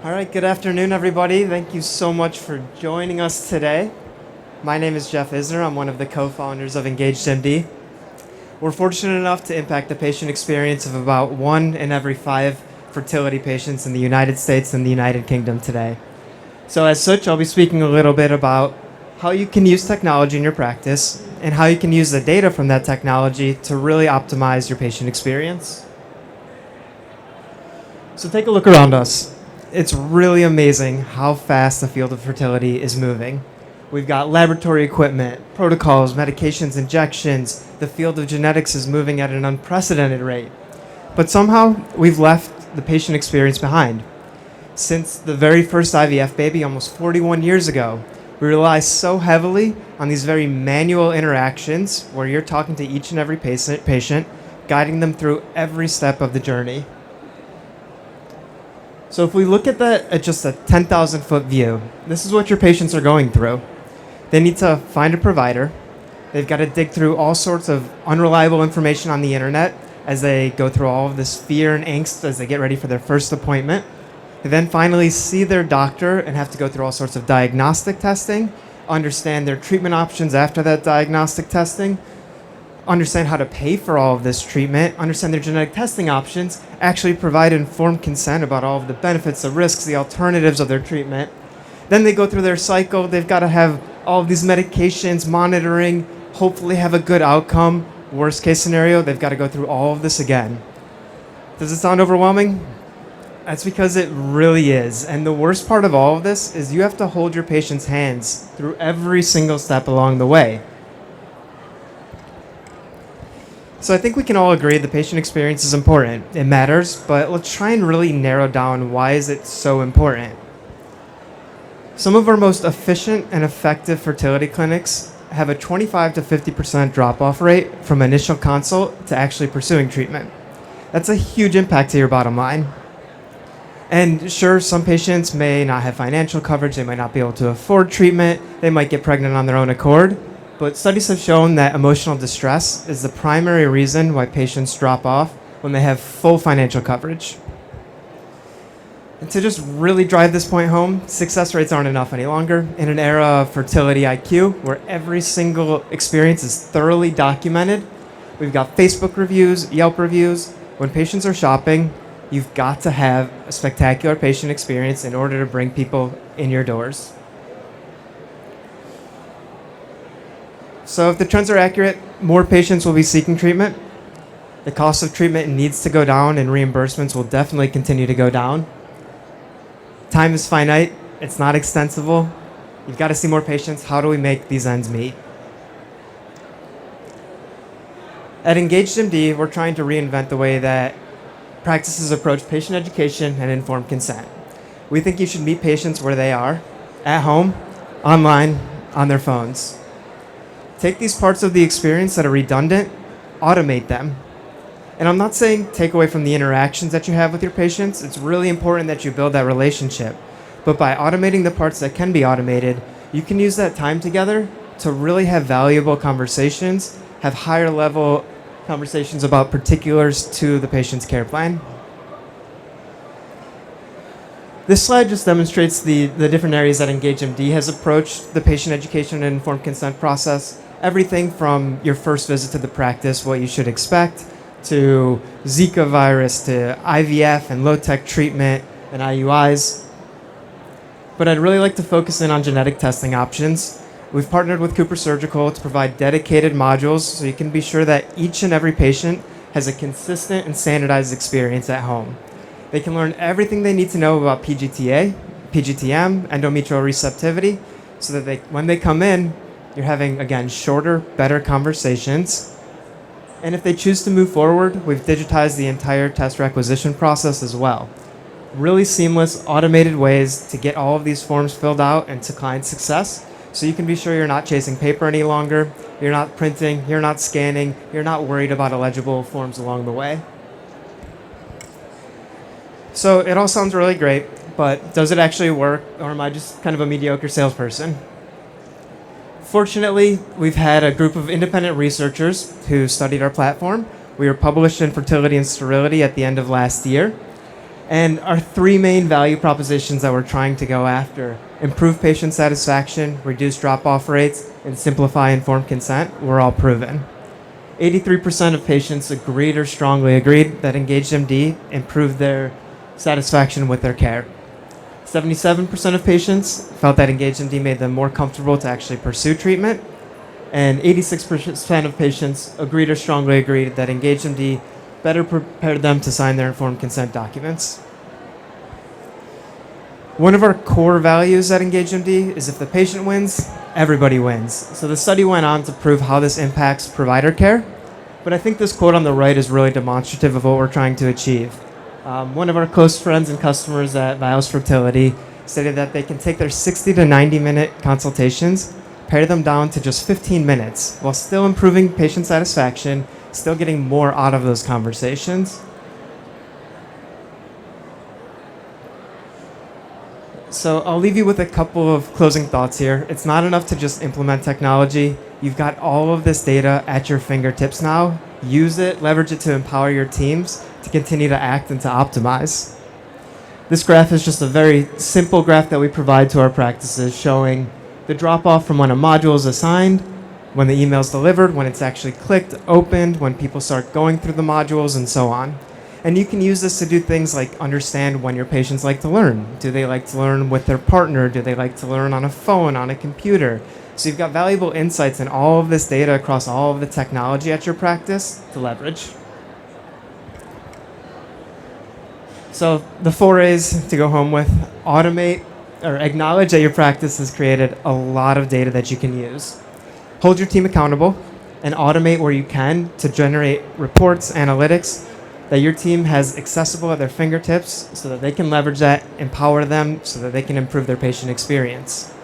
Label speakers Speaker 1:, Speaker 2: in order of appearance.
Speaker 1: All right, good afternoon, everybody. Thank you so much for joining us today. My name is Jeff Isner. I'm one of the co-founders of EngagedMD. We're fortunate enough to impact the patient experience of about 1 in every 5 fertility patients in the United States and the United Kingdom today. So as such, I'll be speaking a little bit about how you can use technology in your practice and how you can use the data from that technology to really optimize your patient experience. So take a look around us. It's really amazing how fast the field of fertility is moving. We've got laboratory equipment, protocols, medications, injections. The field of genetics is moving at an unprecedented rate. But somehow, we've left the patient experience behind. Since the very first IVF baby almost 41 years ago, we rely so heavily on these very manual interactions where you're talking to each and every patient, guiding them through every step of the journey. So if we look at that at just a 10,000-foot view, this is what your patients are going through. They need to find a provider. They've got to dig through all sorts of unreliable information on the internet as they go through all of this fear and angst as they get ready for their first appointment. They then finally see their doctor and have to go through all sorts of diagnostic testing, understand their treatment options after that diagnostic testing, understand how to pay for all of this treatment, understand their genetic testing options, actually provide informed consent about all of the benefits, the risks, the alternatives of their treatment. Then they go through their cycle. They've got to have all of these medications, monitoring, hopefully have a good outcome. Worst case scenario, they've got to go through all of this again. Does it sound overwhelming? That's because it really is. And the worst part of all of this is you have to hold your patient's hands through every single step along the way. So I think we can all agree the patient experience is important. It matters, but let's try and really narrow down why is it so important. Some of our most efficient and effective fertility clinics have a 25 to 50% drop-off rate from initial consult to actually pursuing treatment. That's a huge impact to your bottom line. And sure, some patients may not have financial coverage, they might not be able to afford treatment, they might get pregnant on their own accord. But studies have shown that emotional distress is the primary reason why patients drop off when they have full financial coverage. And to just really drive this point home, success rates aren't enough any longer. In an era of fertility IQ, where every single experience is thoroughly documented, we've got Facebook reviews, Yelp reviews. When patients are shopping, you've got to have a spectacular patient experience in order to bring people in your doors. So if the trends are accurate, more patients will be seeking treatment. The cost of treatment needs to go down and reimbursements will definitely continue to go down. Time is finite. It's not extensible. You've got to see more patients. How do we make these ends meet? At EngagedMD, we're trying to reinvent the way that practices approach patient education and informed consent. We think you should meet patients where they are, at home, online, on their phones. Take these parts of the experience that are redundant, automate them. And I'm not saying take away from the interactions that you have with your patients. It's really important that you build that relationship. But by automating the parts that can be automated, you can use that time together to really have valuable conversations, have higher level conversations about particulars to the patient's care plan. This slide just demonstrates the different areas that EngagedMD has approached the patient education and informed consent process. Everything from your first visit to the practice, what you should expect, to Zika virus, to IVF and low-tech treatment and IUIs. But I'd really like to focus in on genetic testing options. We've partnered with Cooper Surgical to provide dedicated modules so you can be sure that each and every patient has a consistent and standardized experience at home. They can learn everything they need to know about PGTA, PGTM, endometrial receptivity, so that when they come in, you're having, again, shorter, better conversations. And if they choose to move forward, we've digitized the entire test requisition process as well. Really seamless, automated ways to get all of these forms filled out and to client success, so you can be sure you're not chasing paper any longer, you're not printing, you're not scanning, you're not worried about illegible forms along the way. So it all sounds really great, but does it actually work, or am I just kind of a mediocre salesperson? Fortunately, we've had a group of independent researchers who studied our platform. We were published in Fertility and Sterility at the end of last year. And our three main value propositions that we're trying to go after: improve patient satisfaction, reduce drop-off rates, and simplify informed consent, were all proven. 83% of patients agreed or strongly agreed that EngageMD improved their satisfaction with their care. 77% of patients felt that EngageMD made them more comfortable to actually pursue treatment. And 86% of patients agreed or strongly agreed that EngageMD better prepared them to sign their informed consent documents. One of our core values at EngageMD is if the patient wins, everybody wins. So the study went on to prove how this impacts provider care, but I think this quote on the right is really demonstrative of what we're trying to achieve. One of our close friends and customers at Vios Fertility stated that they can take their 60 to 90 minute consultations, pare them down to just 15 minutes, while still improving patient satisfaction, still getting more out of those conversations. So I'll leave you with a couple of closing thoughts here. It's not enough to just implement technology. You've got all of this data at your fingertips now. Use it, leverage it to empower your teams to continue to act and to optimize. This graph is just a very simple graph that we provide to our practices, showing the drop-off from when a module is assigned, when the email is delivered, when it's actually clicked, opened, when people start going through the modules, and so on. And you can use this to do things like understand when your patients like to learn. Do they like to learn with their partner? Do they like to learn on a phone, on a computer? So you've got valuable insights in all of this data across all of the technology at your practice to leverage. So the 4 A's to go home with: automate, or acknowledge that your practice has created a lot of data that you can use. Hold your team accountable and automate where you can to generate reports, analytics that your team has accessible at their fingertips so that they can leverage that, empower them so that they can improve their patient experience.